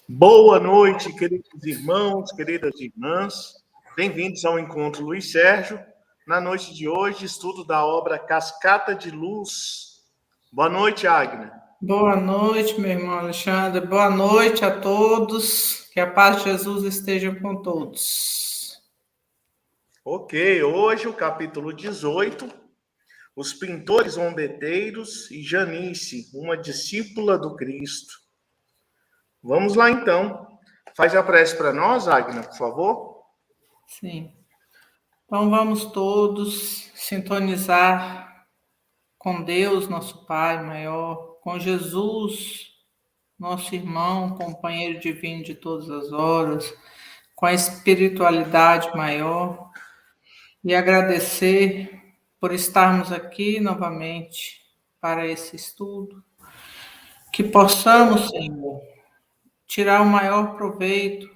Boa noite, queridos irmãos, queridas irmãs. Bem-vindos ao Encontro Luiz Sérgio. Na noite de hoje, estudo da obra Cascata de Luz. Boa noite, Agnes. Boa noite, meu irmão Alexandre. Boa noite a todos. Que a paz de Jesus esteja com todos. Ok, hoje o capítulo 18, os pintores zombeteiros e Janice, uma discípula do Cristo. Vamos lá, então. Faz a prece para nós, Agnes, por favor. Sim. Então vamos todos sintonizar com Deus, nosso Pai maior, com Jesus, nosso irmão, companheiro divino de todas as horas, com a espiritualidade maior e agradecer por estarmos aqui novamente para esse estudo. Que possamos, Senhor, tirar o maior proveito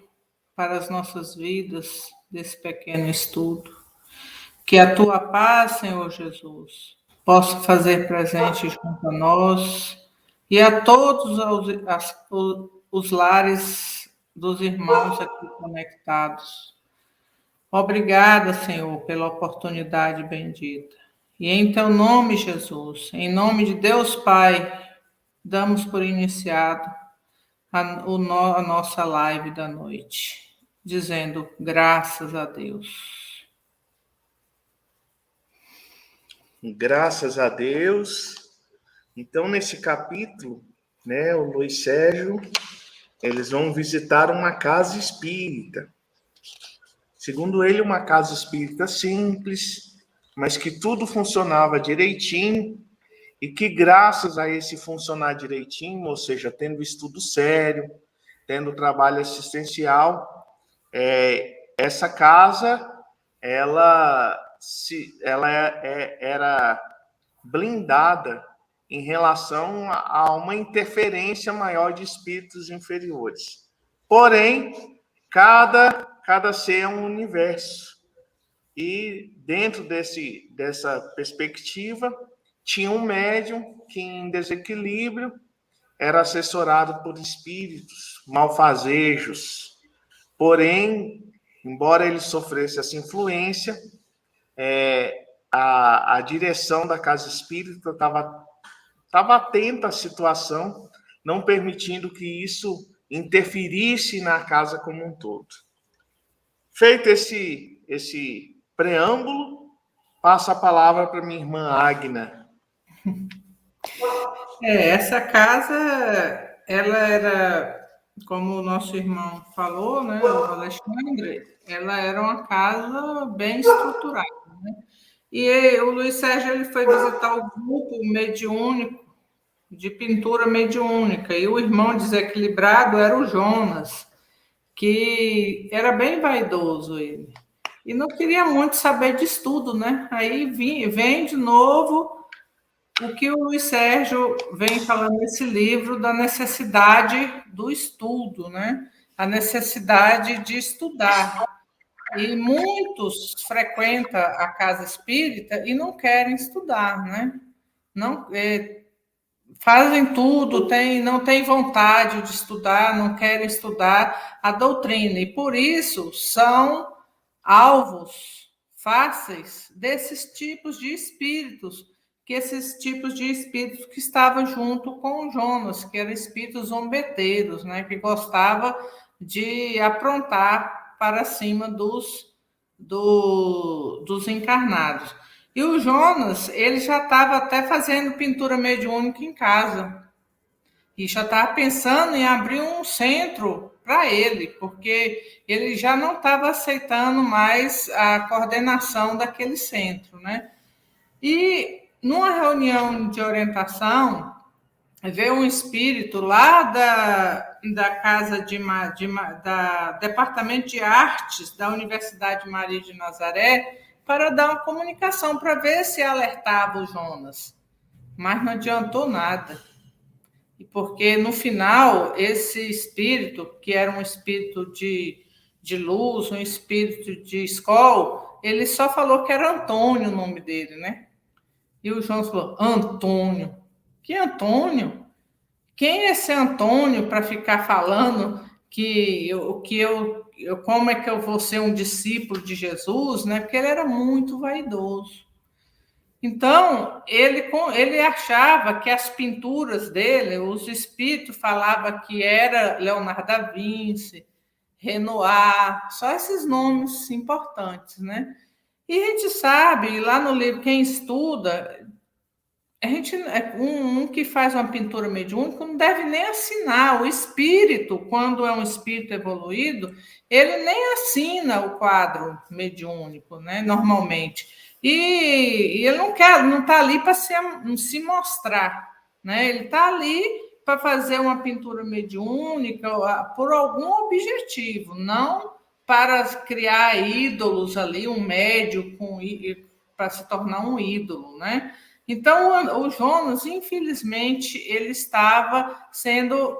para as nossas vidas desse pequeno estudo. Que a tua paz, Senhor Jesus, possa fazer presente junto a nós e a todos os lares dos irmãos aqui conectados. Obrigada, Senhor, pela oportunidade bendita. E em teu nome, Jesus, em nome de Deus Pai, damos por iniciado a nossa live da noite, dizendo graças a Deus. Graças a Deus. Então, nesse capítulo, o Luiz Sérgio, eles vão visitar uma casa espírita. Segundo ele, uma casa espírita simples, mas que tudo funcionava direitinho e que graças a esse funcionar direitinho, ou seja, tendo estudo sério, tendo trabalho assistencial, essa casa, ela era blindada em relação a uma interferência maior de espíritos inferiores. Porém, cada ser é um universo. E dentro dessa perspectiva, tinha um médium que, em desequilíbrio, era assessorado por espíritos malfazejos. Porém, embora ele sofresse essa influência, a direção da casa espírita estava atenta à situação, não permitindo que isso interferisse na casa como um todo. Feito esse preâmbulo, passo a palavra para minha irmã Agna. Essa casa, ela era, como o nosso irmão falou, né, o Alexandre, ela era uma casa bem estruturada, né? E o Luiz Sérgio ele foi visitar o grupo mediúnico, de pintura mediúnica, e o irmão desequilibrado era o Jonas, que era bem vaidoso ele, e não queria muito saber de estudo, né? Aí vem de novo o que o Luiz Sérgio vem falando nesse livro da necessidade do estudo, né? A necessidade de estudar. E muitos frequentam a casa espírita e não querem estudar, né? Não, fazem tudo, não têm vontade de estudar, não querem estudar a doutrina, e por isso são alvos fáceis desses tipos de espíritos, que esses tipos de espíritos que estavam junto com o Jonas, que eram espíritos zombeteiros, né, que gostava de aprontar para cima dos encarnados. E o Jonas, ele já estava até fazendo pintura mediúnica em casa. E já estava pensando em abrir um centro para ele, porque ele já não estava aceitando mais a coordenação daquele centro, né? E numa reunião de orientação, veio um espírito lá da casa da Departamento de Artes da Universidade Maria de Nazaré, para dar uma comunicação, para ver se alertava o Jonas. Mas não adiantou nada. Porque, no final, esse espírito, que era um espírito de luz, um espírito de escola, ele só falou que era Antônio o nome dele, né? E o Jonas falou, Antônio? Que Antônio? Quem é esse Antônio para ficar falando como é que eu vou ser um discípulo de Jesus, né? Porque ele era muito vaidoso. Então, ele achava que as pinturas dele, os espíritos falavam que era Leonardo da Vinci, Renoir, só esses nomes importantes, né? E a gente sabe, lá no livro, quem estuda, um que faz uma pintura mediúnica não deve nem assinar. O espírito, quando é um espírito evoluído, ele nem assina o quadro mediúnico, né? Normalmente. E ele não está ali para se mostrar, né? Ele está ali para fazer uma pintura mediúnica por algum objetivo, não para criar ídolos ali, um médio para se tornar um ídolo, né? Então, o Jonas, infelizmente, ele estava sendo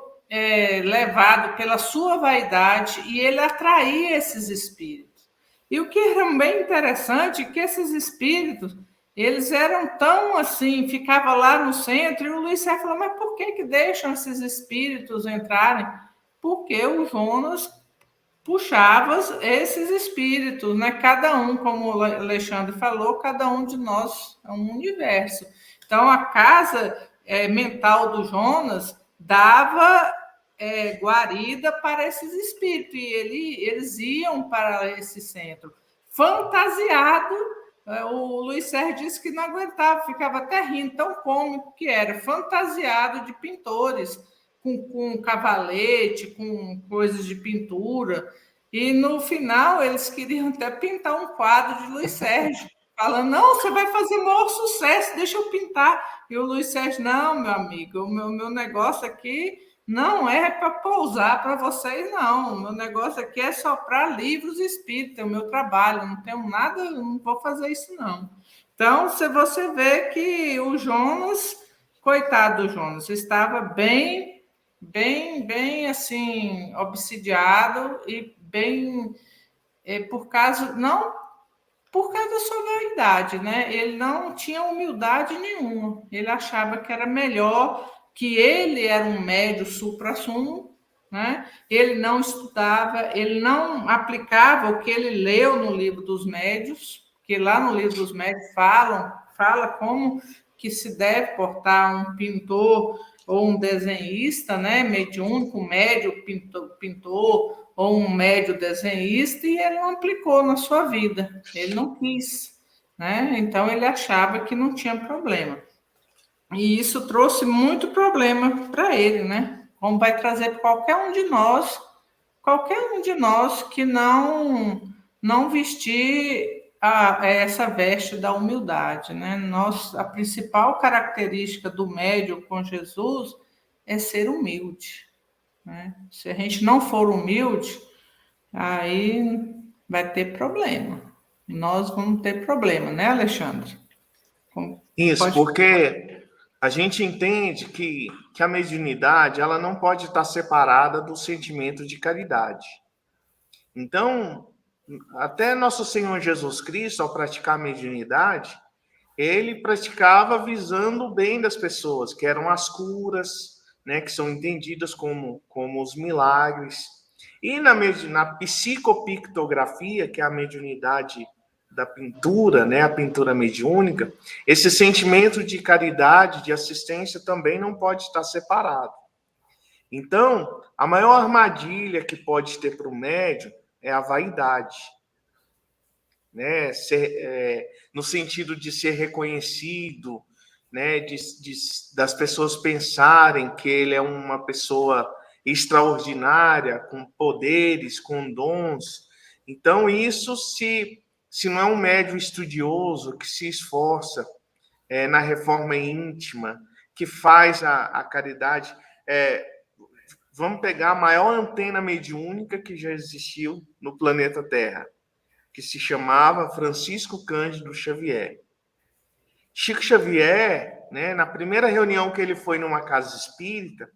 levado pela sua vaidade e ele atraía esses espíritos. E o que era bem interessante é que esses espíritos, eles eram tão assim, ficava lá no centro, e o Luiz Sérgio falou, mas por que deixam esses espíritos entrarem? Porque o Jonas puxava esses espíritos, né? Cada um, como o Alexandre falou, cada um de nós é um universo. Então, a casa mental do Jonas dava guarida para esses espíritos, e eles iam para esse centro. Fantasiado, o Luiz Sérgio disse que não aguentava, ficava até rindo, tão cômico que era, fantasiado de pintores, com cavalete, com coisas de pintura. E no final eles queriam até pintar um quadro de Luiz Sérgio, falando, não, você vai fazer o maior sucesso, deixa eu pintar. E o Luiz Sérgio, não, meu amigo, o meu negócio aqui não é para pousar para vocês, não. O meu negócio aqui é só para livros espíritas, é o meu trabalho, não tenho nada, não vou fazer isso, não. Então, se você vê que o Jonas, coitado do Jonas, estava bem assim, obsidiado e bem não por causa da sua vaidade, né? Ele não tinha humildade nenhuma. Ele achava que era melhor, que ele era um médio supra-sumo, né? Ele não estudava, ele não aplicava o que ele leu no livro dos médios, que lá no livro dos médios fala como que se deve portar um pintor ou um desenhista, né, mediúnico, um médio pintor ou um médio desenhista, e ele não aplicou na sua vida, ele não quis, né? Então ele achava que não tinha problema. E isso trouxe muito problema para ele, né? Como vai trazer para qualquer um de nós que não vestir essa veste da humildade, né? A principal característica do médium com Jesus é ser humilde, né? Se a gente não for humilde, aí vai ter problema. Nós vamos ter problema, né, Alexandre? Isso, porque a gente entende que a mediunidade ela não pode estar separada do sentimento de caridade. Então, até nosso Senhor Jesus Cristo, ao praticar a mediunidade, ele praticava visando o bem das pessoas, que eram as curas, né, que são entendidas como os milagres. E na psicopictografia, que é a mediunidade da pintura, né, a pintura mediúnica, esse sentimento de caridade, de assistência também não pode estar separado. Então, a maior armadilha que pode ter para o médium é a vaidade, né? No sentido de ser reconhecido, né? Das pessoas pensarem que ele é uma pessoa extraordinária, com poderes, com dons. Então, isso se não é um médium estudioso que se esforça na reforma íntima, que faz a caridade. Vamos pegar a maior antena mediúnica que já existiu no planeta Terra, que se chamava Francisco Cândido Xavier. Chico Xavier, né, na primeira reunião que ele foi numa casa espírita,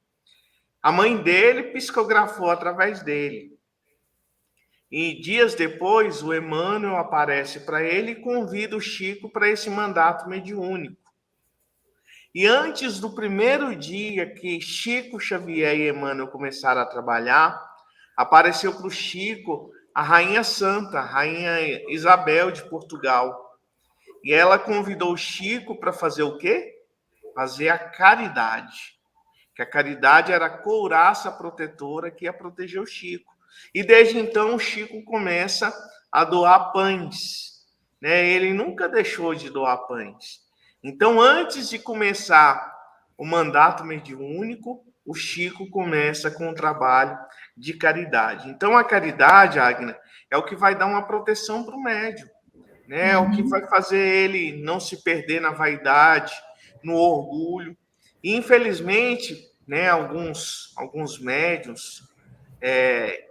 a mãe dele psicografou através dele. E dias depois, o Emmanuel aparece para ele e convida o Chico para esse mandato mediúnico. E antes do primeiro dia que Chico Xavier e Emmanuel começaram a trabalhar, apareceu para o Chico a Rainha Santa, a Rainha Isabel de Portugal. E ela convidou o Chico para fazer o quê? Fazer a caridade. Que a caridade era a couraça protetora que ia proteger o Chico. E desde então o Chico começa a doar pães. Né? Ele nunca deixou de doar pães. Então, antes de começar o mandato mediúnico, o Chico começa com um trabalho de caridade. Então, a caridade, Agna, é o que vai dar uma proteção para o médium. Né? É o que vai fazer ele não se perder na vaidade, no orgulho. E, infelizmente, né, alguns médiuns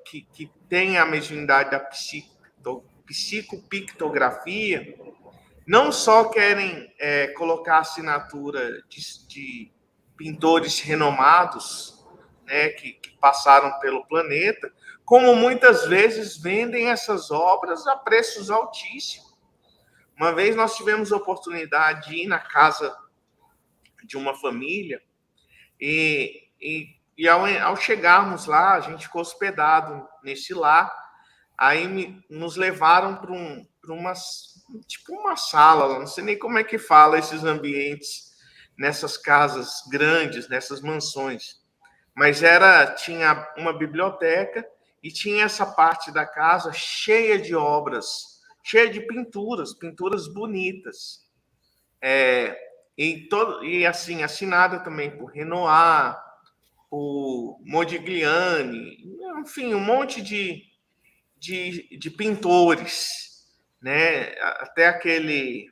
que têm a mediunidade da psicopictografia não só querem colocar assinatura de pintores renomados, né, que passaram pelo planeta, como muitas vezes vendem essas obras a preços altíssimos. Uma vez nós tivemos a oportunidade de ir na casa de uma família e ao chegarmos lá, a gente ficou hospedado nesse lar, aí nos levaram para uma sala, não sei nem como é que fala esses ambientes nessas casas grandes, nessas mansões, mas tinha uma biblioteca e tinha essa parte da casa cheia de obras, cheia de pinturas bonitas, e assim, assinada também por Renoir, por Modigliani, enfim, um monte de pintores, né? Até aquele...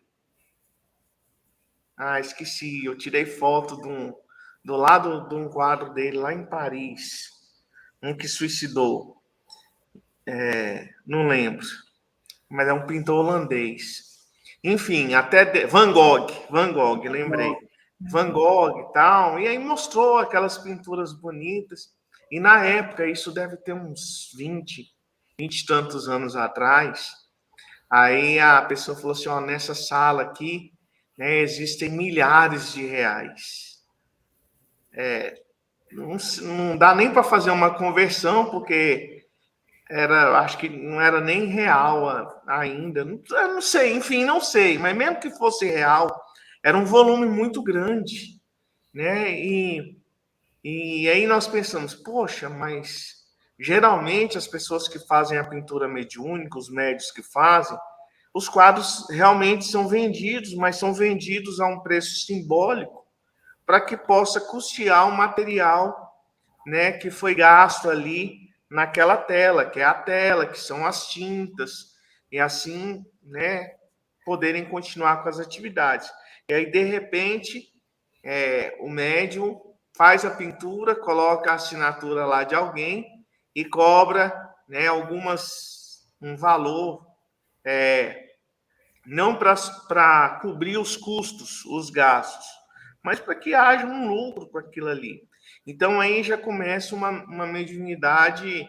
esqueci, eu tirei foto do lado de um quadro dele lá em Paris, um que suicidou, não lembro, mas é um pintor holandês. Enfim, até Van Gogh, lembrei. Van Gogh e tal, e aí mostrou aquelas pinturas bonitas, e na época, isso deve ter uns 20 e tantos anos atrás, aí a pessoa falou assim, nessa sala aqui, né, existem milhares de reais. Não dá nem para fazer uma conversão, porque acho que não era nem real ainda, não sei, enfim, não sei, mas mesmo que fosse real, era um volume muito grande, né? E aí nós pensamos, poxa, mas geralmente as pessoas que fazem a pintura mediúnica, os médios que fazem, os quadros realmente são vendidos, mas são vendidos a um preço simbólico para que possa custear o material, né, que foi gasto ali naquela tela, que é a tela, que são as tintas, e assim, né, poderem continuar com as atividades. E aí, de repente, o médium faz a pintura, coloca a assinatura lá de alguém e cobra, né, um valor, não para cobrir os custos, os gastos, mas para que haja um lucro com aquilo ali. Então, aí já começa uma mediunidade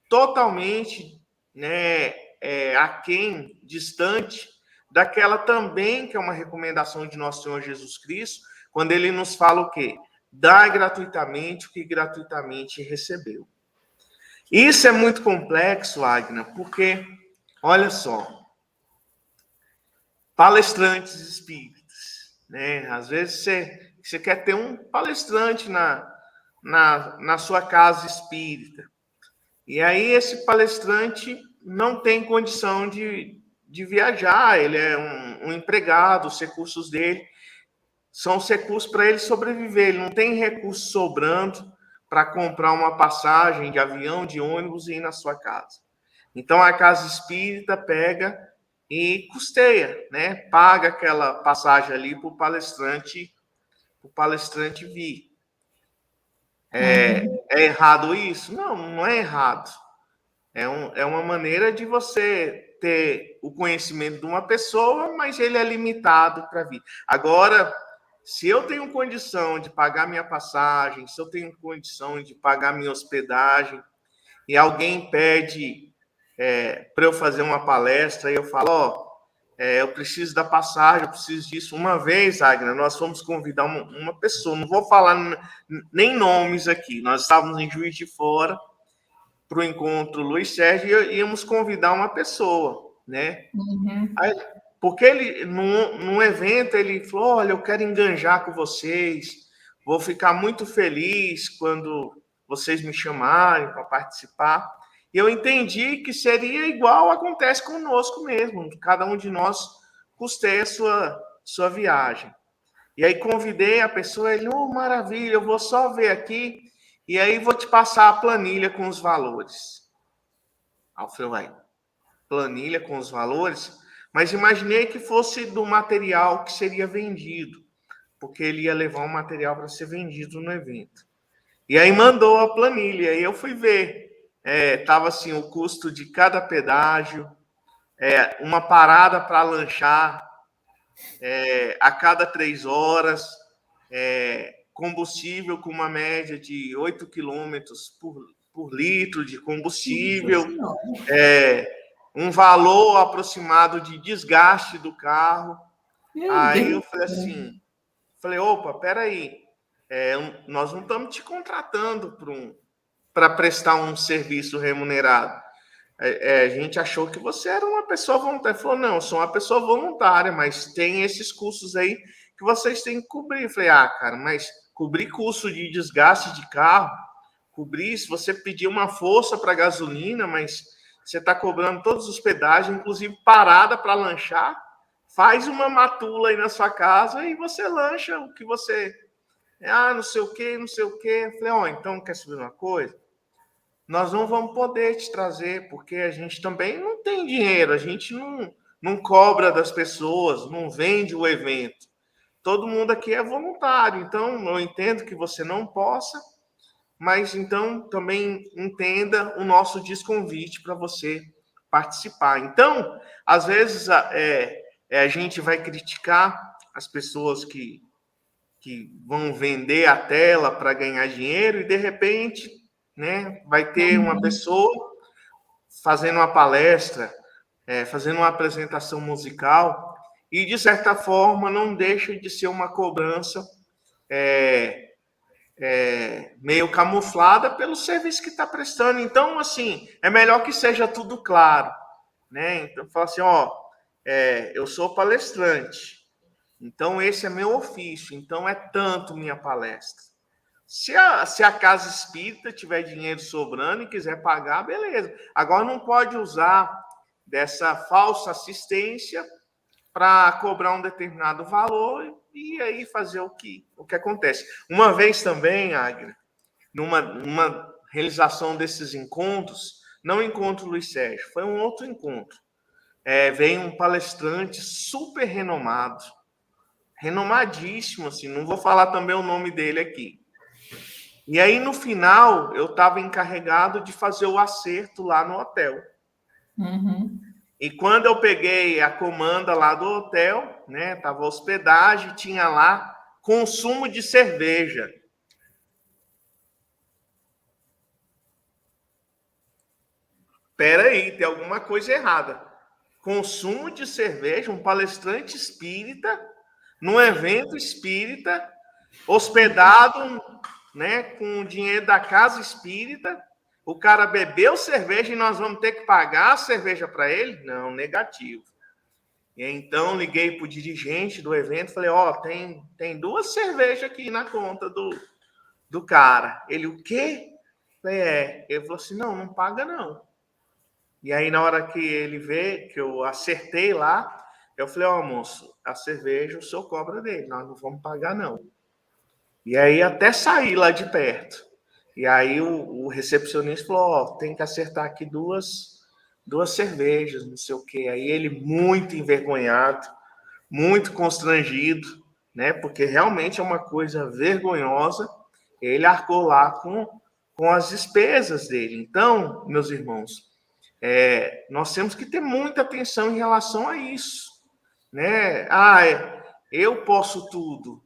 totalmente, né, aquém, distante daquela também que é uma recomendação de nosso Senhor Jesus Cristo, quando ele nos fala o quê? Dá gratuitamente o que gratuitamente recebeu. Isso é muito complexo, Agna, porque, olha só, palestrantes espíritas, né? Às vezes você quer ter um palestrante na sua casa espírita, e aí esse palestrante não tem condição de viajar, ele é um empregado, os recursos dele são os recursos para ele sobreviver, ele não tem recurso sobrando para comprar uma passagem de avião, de ônibus e ir na sua casa. Então, a casa espírita pega e custeia, né? Paga aquela passagem ali para o palestrante vir. É errado isso? Não, não é errado. É uma maneira de você ter o conhecimento de uma pessoa, mas ele é limitado para vir. Agora, se eu tenho condição de pagar minha passagem, se eu tenho condição de pagar minha hospedagem, e alguém pede para eu fazer uma palestra, e eu falo, eu preciso da passagem, eu preciso disso. Uma vez, Agna, nós fomos convidar uma pessoa, não vou falar nem nomes aqui, nós estávamos em Juiz de Fora, para o encontro Luiz Sérgio e íamos convidar uma pessoa, né? Aí, porque ele, num evento, ele falou, olha, eu quero enganjar com vocês, vou ficar muito feliz quando vocês me chamarem para participar. E eu entendi que seria igual acontece conosco mesmo, cada um de nós custeia a sua viagem. E aí convidei a pessoa, ele, oh, maravilha, eu vou só ver aqui, e aí vou te passar a planilha com os valores. Aí eu falei, vai, planilha com os valores? Mas imaginei que fosse do material que seria vendido, porque ele ia levar um material para ser vendido no evento. E aí mandou a planilha, e eu fui ver. Tava assim, o custo de cada pedágio, uma parada para lanchar, a cada 3 horas, combustível com uma média de 8 quilômetros por litro de combustível, um valor aproximado de desgaste do carro. Aí eu falei assim, opa, peraí, nós não estamos te contratando para prestar um serviço remunerado. A gente achou que você era uma pessoa voluntária. Ele falou, não, eu sou uma pessoa voluntária, mas tem esses custos aí que vocês têm que cobrir. Eu falei, cara, mas cobrir custo de desgaste de carro, cobrir, se você pedir uma força para gasolina, mas você está cobrando todos os pedágios, inclusive parada para lanchar, faz uma matula aí na sua casa e você lancha o que você... não sei o quê, não sei o quê. Eu falei, então quer saber uma coisa? Nós não vamos poder te trazer, porque a gente também não tem dinheiro, a gente não cobra das pessoas, não vende o evento. Todo mundo aqui é voluntário, então eu entendo que você não possa, mas então também entenda o nosso desconvite para você participar. Então, às vezes a gente vai criticar as pessoas que vão vender a tela para ganhar dinheiro e de repente, né, vai ter uma pessoa fazendo uma palestra, fazendo uma apresentação musical e de certa forma não deixa de ser uma cobrança meio camuflada pelo serviço que está prestando. Então, assim, é melhor que seja tudo claro, né? Então, fala assim, eu sou palestrante, então esse é meu ofício, então é tanto minha palestra. Se a casa espírita tiver dinheiro sobrando e quiser pagar, beleza. Agora não pode usar dessa falsa assistência para cobrar um determinado valor e aí fazer o que acontece. Uma vez também, Agnes, numa realização desses encontros, não encontro Luiz Sérgio, foi um outro encontro. Veio um palestrante super renomadíssimo, assim, não vou falar também o nome dele aqui. E aí, no final, eu estava encarregado de fazer o acerto lá no hotel. E quando eu peguei a comanda lá do hotel, né, tava hospedagem, tinha lá consumo de cerveja. Espera aí, tem alguma coisa errada. Consumo de cerveja, um palestrante espírita, num evento espírita, hospedado, né, com o dinheiro da casa espírita, o cara bebeu cerveja e nós vamos ter que pagar a cerveja para ele? Não, negativo. E então liguei para o dirigente do evento, falei, tem 2 cervejas aqui na conta do cara. Ele, o quê? Falei, Ele falou assim, não paga não. E aí na hora que ele vê, que eu acertei lá, eu falei, moço, a cerveja o senhor cobra dele, nós não vamos pagar não. E aí até sair lá de perto. E aí o recepcionista falou, tem que acertar aqui duas cervejas, não sei o quê. Aí ele muito envergonhado, muito constrangido, né? Porque realmente é uma coisa vergonhosa. Ele arcou lá com as despesas dele. Então, meus irmãos, nós temos que ter muita atenção em relação a isso, né? Eu posso tudo,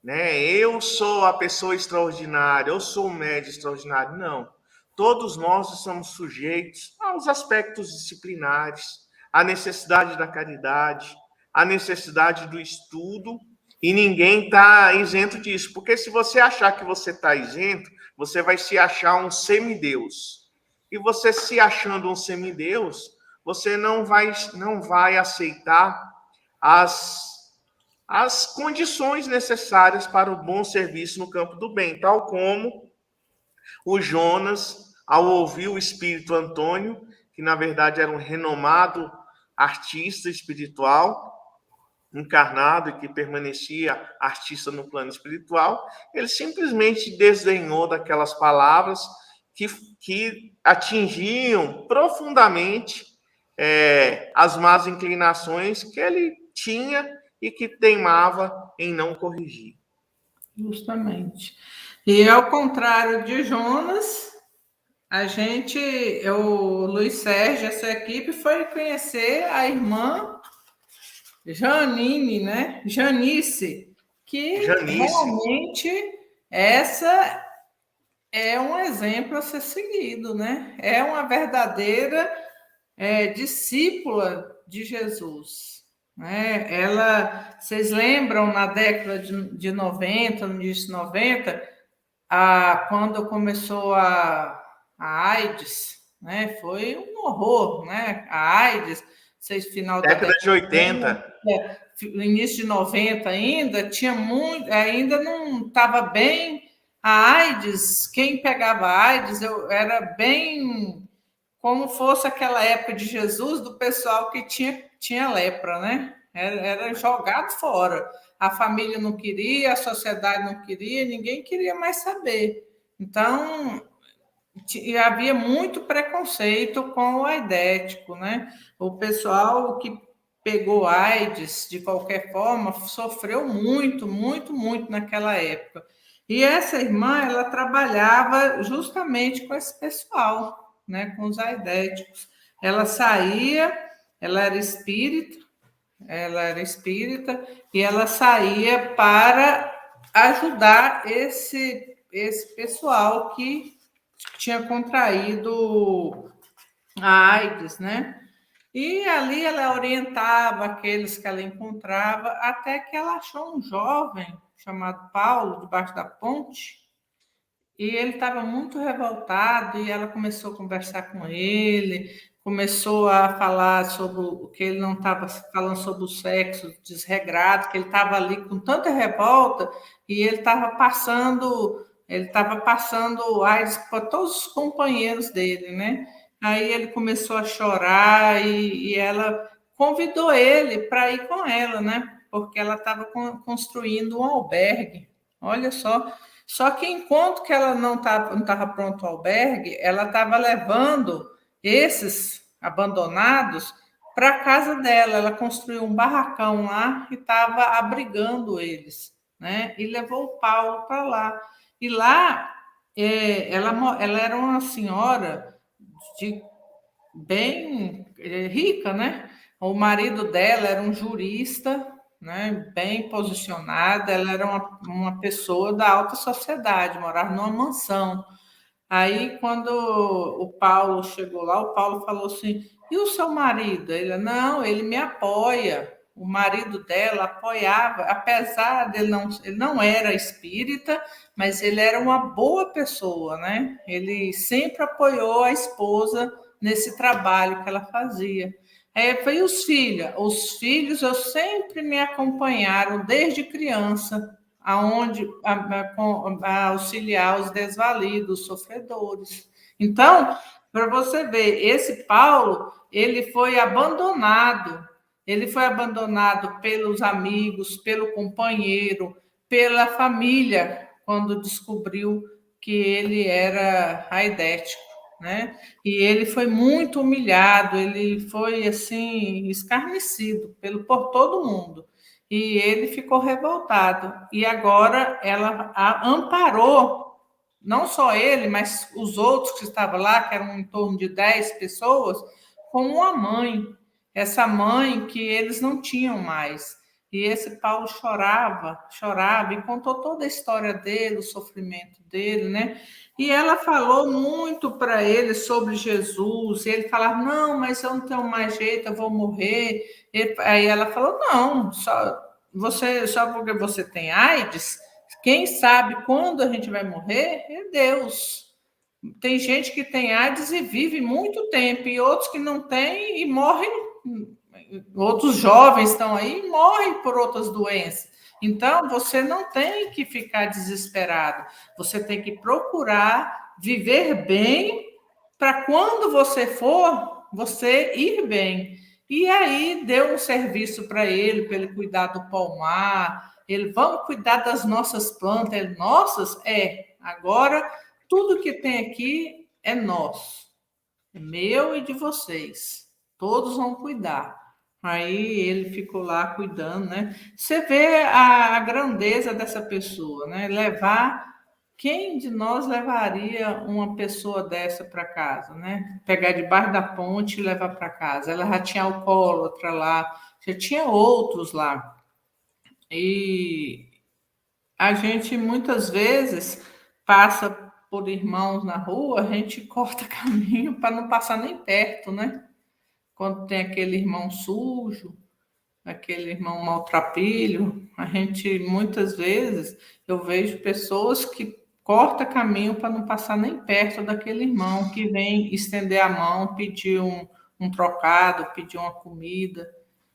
né? Eu sou a pessoa extraordinária, eu sou o médium extraordinário. Não. Todos nós estamos sujeitos aos aspectos disciplinares, à necessidade da caridade, à necessidade do estudo, e ninguém está isento disso. Porque se você achar que você está isento, você vai se achar um semideus. E você se achando um semideus, você não vai aceitar as condições necessárias para o bom serviço no campo do bem, tal como o Jonas, ao ouvir o espírito Antônio, que na verdade era um renomado artista espiritual, encarnado e que permanecia artista no plano espiritual, ele simplesmente desdenhou daquelas palavras que atingiam profundamente as más inclinações que ele tinha e que teimava em não corrigir. Justamente. E ao contrário de Jonas, o Luiz Sérgio, essa equipe, foi conhecer a irmã Janine, né? Janice, que realmente essa é um exemplo a ser seguido, né? É uma verdadeira discípula de Jesus. Né? Vocês lembram, na década de 90, no início de 90, quando começou a AIDS, né? Foi um horror, né? A AIDS, final da década de 80. No início de 90 ainda, tinha muito, ainda não estava bem. A AIDS, quem pegava AIDS, era bem como fosse aquela época de Jesus, do pessoal que tinha lepra, né? Era jogado fora. A família não queria, a sociedade não queria, ninguém queria mais saber. Então, havia muito preconceito com o aidético, né? O pessoal que pegou AIDS, de qualquer forma, sofreu muito, muito, muito naquela época. E essa irmã, ela trabalhava justamente com esse pessoal, né? Com os aidéticos. Ela saía, ela era espírita, e ela saía para ajudar esse pessoal que tinha contraído a AIDS, né? E ali ela orientava aqueles que ela encontrava, até que ela achou um jovem chamado Paulo, debaixo da ponte, e ele estava muito revoltado, e ela começou a conversar com ele, começou a falar sobre o que ele não estava falando sobre o sexo desregrado, que ele estava ali com tanta revolta, e ele estava passando AIDS para todos os companheiros dele, né? Aí ele começou a chorar e ela convidou ele para ir com ela, né? Porque ela estava construindo um albergue. Olha só. Só que enquanto que ela não estava pronto o albergue, ela estava levando esses abandonados para a casa dela. Ela construiu um barracão lá e estava abrigando eles, né? E levou o Paulo para lá. E lá ela era uma senhora bem rica, né? O marido dela era um jurista, né? Bem posicionado. Ela era uma pessoa da alta sociedade, morava numa mansão. Aí, quando o Paulo chegou lá, o Paulo falou assim: e o seu marido? Ele, não, ele me apoia. O marido dela apoiava, apesar dele ele não era espírita, mas ele era uma boa pessoa, né? Ele sempre apoiou a esposa nesse trabalho que ela fazia. Aí foi os filhos. Os filhos eu sempre me acompanharam desde criança, aonde a auxiliar os desvalidos, os sofredores. Então, para você ver, esse Paulo, ele foi abandonado. Ele foi abandonado pelos amigos, pelo companheiro, pela família, quando descobriu que ele era aidético, né? E ele foi muito humilhado, ele foi assim escarnecido por todo mundo. E ele ficou revoltado. E agora ela amparou não só ele, mas os outros que estavam lá, que eram em torno de 10 pessoas, como uma mãe. Essa mãe que eles não tinham mais. E esse Paulo chorava e contou toda a história dele, o sofrimento dele, né? E ela falou muito para ele sobre Jesus. E ele falava: não, mas eu não tenho mais jeito, eu vou morrer. Aí ela falou: não, só porque você tem AIDS, quem sabe quando a gente vai morrer é Deus. Tem gente que tem AIDS e vive muito tempo, e outros que não têm e morrem. Outros jovens estão aí e morrem por outras doenças. Então, você não tem que ficar desesperado. Você tem que procurar viver bem para quando você for, você ir bem. E aí, deu um serviço para ele cuidar do pomar. Ele, vamos cuidar das nossas plantas. Ele, nossas? É. Agora, tudo que tem aqui é nosso. É meu e de vocês. Todos vão cuidar. Aí ele ficou lá cuidando, né? Você vê a grandeza dessa pessoa, né? Levar. Quem de nós levaria uma pessoa dessa para casa, né? Pegar debaixo da ponte e levar para casa. Ela já tinha alcoólatra lá, já tinha outros lá. E a gente muitas vezes passa por irmãos na rua, a gente corta caminho para não passar nem perto, né? Quando tem aquele irmão sujo, aquele irmão maltrapilho, a gente muitas vezes eu vejo pessoas que corta caminho para não passar nem perto daquele irmão que vem estender a mão, pedir um trocado, pedir uma comida,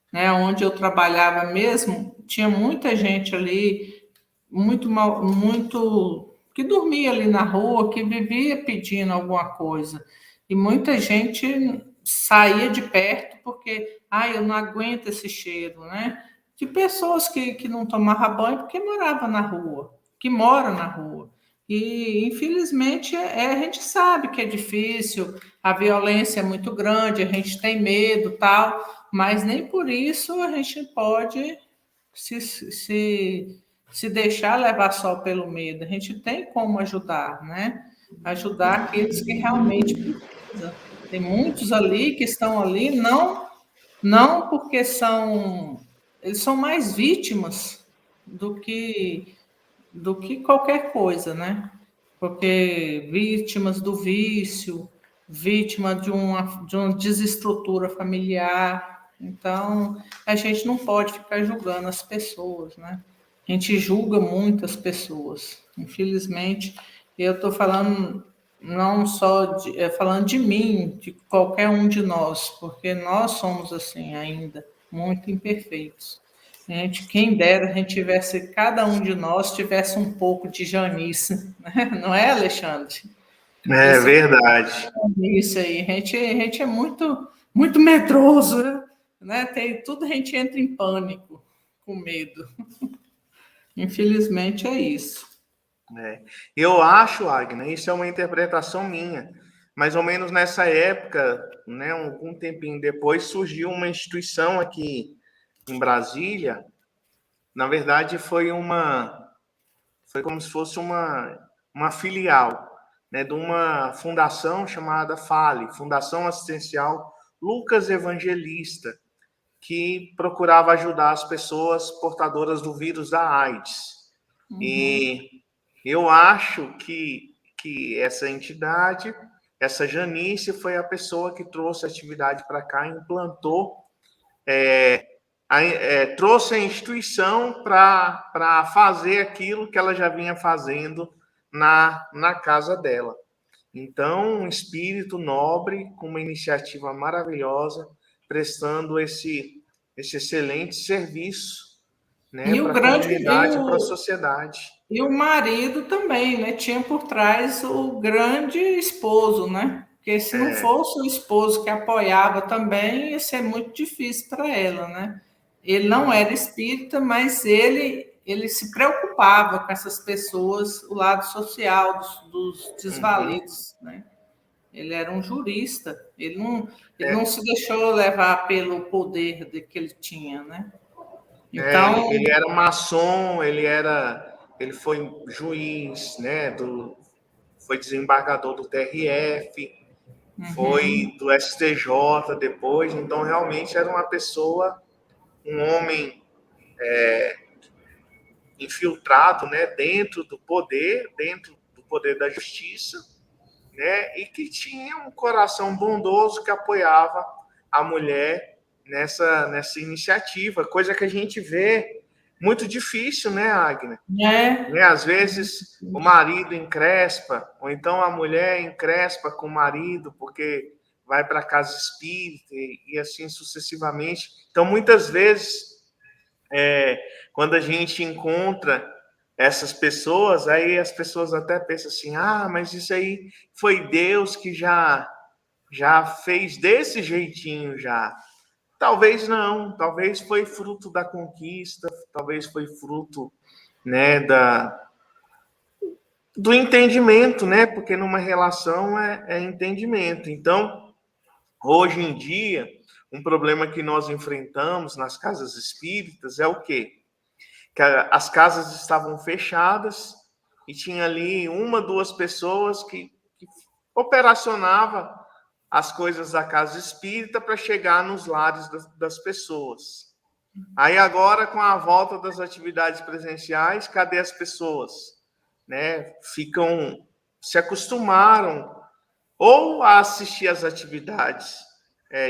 né? Onde eu trabalhava mesmo, tinha muita gente ali muito mal, muito que dormia ali na rua, que vivia pedindo alguma coisa. E muita gente saía de perto porque, eu não aguento esse cheiro, né? De pessoas que não tomavam banho porque moravam na rua, que moram na rua. E, infelizmente, a gente sabe que é difícil, a violência é muito grande, a gente tem medo, tal, mas nem por isso a gente pode se deixar levar só pelo medo. A gente tem como ajudar, né? Ajudar aqueles que realmente precisam. Tem muitos ali que estão ali, não porque eles são mais vítimas do que qualquer coisa, né? Porque vítimas do vício, vítima de uma desestrutura familiar. Então, a gente não pode ficar julgando as pessoas, né? A gente julga muitas pessoas. Infelizmente, eu estou falando não só falando de mim, de qualquer um de nós, porque nós somos assim ainda, muito imperfeitos. Gente, quem dera a gente tivesse, cada um de nós tivesse um pouco de Janice, né? Não é, Alexandre? É Esse verdade. isso aí, a gente é muito, muito medroso, né? Tem tudo, a gente entra em pânico, com medo. Infelizmente é isso. Eu acho, Agnes, isso é uma interpretação minha. Mais ou menos nessa época, né, algum tempinho depois, surgiu uma instituição aqui em Brasília. Na verdade, foi como se fosse uma filial, né, de uma fundação chamada FALE, Fundação Assistencial Lucas Evangelista, que procurava ajudar as pessoas portadoras do vírus da AIDS. E eu acho que essa entidade, essa Janice, foi a pessoa que trouxe a atividade para cá, implantou, trouxe a instituição para fazer aquilo que ela já vinha fazendo na casa dela. Então, um espírito nobre, com uma iniciativa maravilhosa, prestando esse excelente serviço, né, E o para a grande, comunidade e para a sociedade. e o marido também, né? Tinha por trás o grande esposo, né? Porque se não fosse o esposo que apoiava também, ia ser muito difícil para ela, né? Ele não era espírita, mas ele se preocupava com essas pessoas, o lado social dos desvalidos, né? Ele era um jurista, ele não se deixou levar pelo poder que ele tinha, né? Então, Ele era maçom, ele foi juiz, né, foi desembargador do TRF, foi do STJ depois, então realmente era uma pessoa, um homem infiltrado, né, dentro do poder da justiça, né, e que tinha um coração bondoso que apoiava a mulher nessa iniciativa, coisa que a gente vê muito difícil, né, Agnes? É. Às vezes o marido encrespa, ou então a mulher encrespa com o marido, porque vai para a casa espírita e assim sucessivamente. Então, muitas vezes, quando a gente encontra essas pessoas, aí as pessoas até pensam assim, mas isso aí foi Deus que já fez desse jeitinho já. Talvez não, talvez foi fruto da conquista, talvez foi fruto, né, do entendimento, né? Porque numa relação é entendimento. Então, hoje em dia, um problema que nós enfrentamos nas casas espíritas é o quê? Que as casas estavam fechadas e tinha ali uma, duas pessoas que operacionava as coisas da casa espírita para chegar nos lares das pessoas. Aí agora, com a volta das atividades presenciais, cadê as pessoas? Né? Se acostumaram ou a assistir às atividades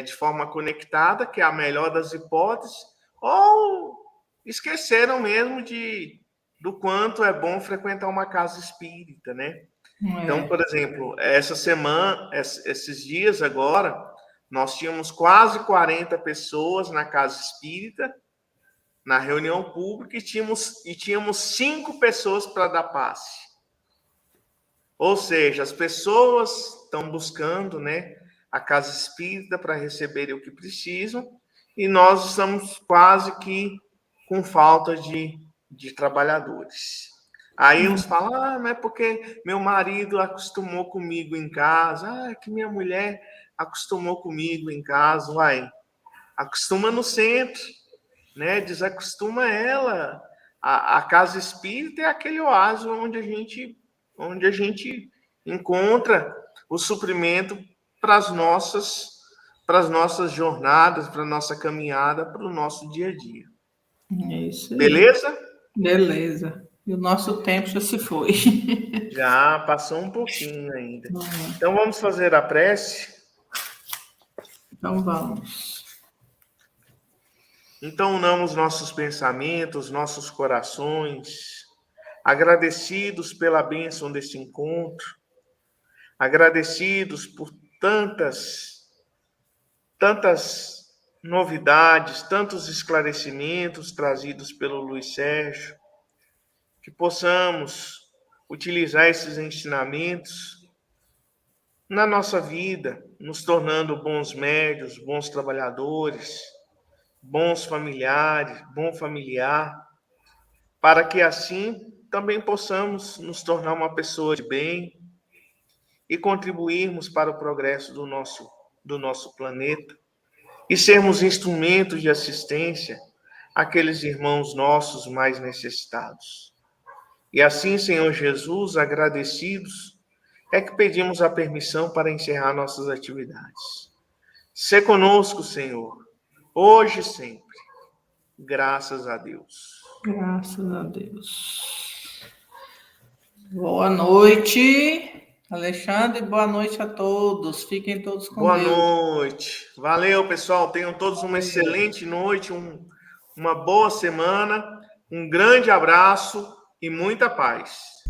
de forma conectada, que é a melhor das hipóteses, ou esqueceram mesmo do quanto é bom frequentar uma casa espírita, né? Então, por exemplo, essa semana, esses dias agora, nós tínhamos quase 40 pessoas na casa espírita, na reunião pública, e tínhamos 5 pessoas para dar passe. Ou seja, as pessoas estão buscando, né, a casa espírita para receberem o que precisam, e nós estamos quase que com falta de trabalhadores. Aí uns falam, mas é porque meu marido acostumou comigo em casa, é que minha mulher acostumou comigo em casa, uai, acostuma no centro, né? Desacostuma ela. A casa espírita é aquele oásis onde a gente encontra o suprimento para as nossas jornadas, para a nossa caminhada, para o nosso dia a dia. É isso aí. Beleza? Beleza. E o nosso tempo já se foi. Já passou um pouquinho ainda. Então vamos fazer a prece? Então vamos. Então unamos nossos pensamentos, nossos corações, agradecidos pela bênção desse encontro, agradecidos por tantas novidades, tantos esclarecimentos trazidos pelo Luiz Sérgio, que possamos utilizar esses ensinamentos na nossa vida, nos tornando bons médios, bons trabalhadores, bons familiares, bom familiar, para que assim também possamos nos tornar uma pessoa de bem e contribuirmos para o progresso do nosso planeta e sermos instrumentos de assistência àqueles irmãos nossos mais necessitados. E assim, Senhor Jesus, agradecidos, é que pedimos a permissão para encerrar nossas atividades. Sê conosco, Senhor, hoje e sempre. Graças a Deus. Graças a Deus. Boa noite, Alexandre. Boa noite a todos. Fiquem todos com Boa Deus. noite. Valeu, pessoal. Tenham todos uma excelente noite, uma boa semana, um grande abraço e muita paz.